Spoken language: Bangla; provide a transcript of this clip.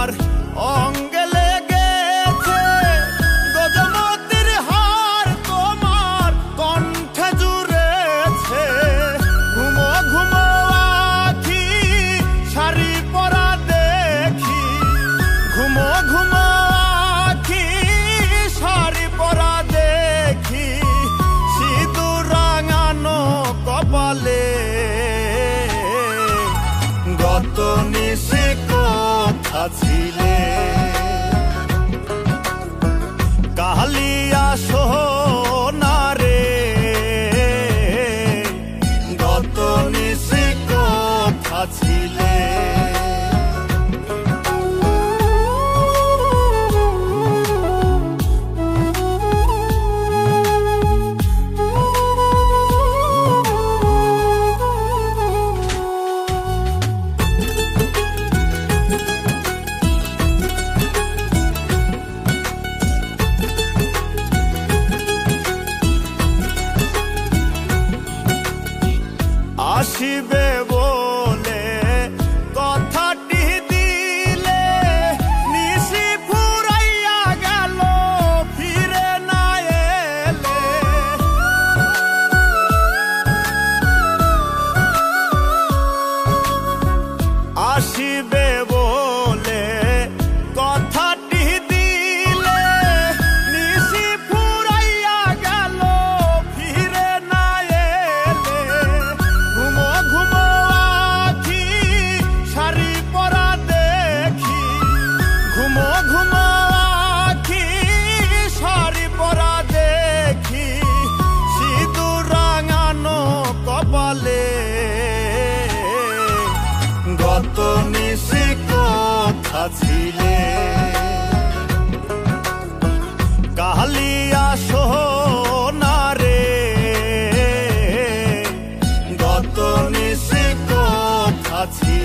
আমার অঙ্গে লেগেছে গজমতির হার, তোমার কণ্ঠে জুড়েছে। ঘুমো ঘুমো আখি শাড়ি পরা দেখি, ঘুমো ঘুমো আখি শাড়ি পরা দেখি, সিঁদুর রাঙানো কপালে। গত নিশে কোথা ছিলে, কালিয়া সোনারে। গত নিশে কোথা ছিলে। আসিবে বলে কথাটি দিলে, নিশি ফুরাইয়া গেল ফিরে না এলে। আসিবে বলে কথাটি দিলে, নিশি ফুরাইয়া গেল ফিরে না এলে। ঘুমো ঘুমো আখি শাড়ি পরা দেখি, ঘুমো ঘুমো আখি শাড়ি পরা দেখি, সিঁদুর রাঙানো কপালে। গত নিশে কোথা ছিলে, কালিয়া সোনারে। গত নিশে কোথা ছিলে।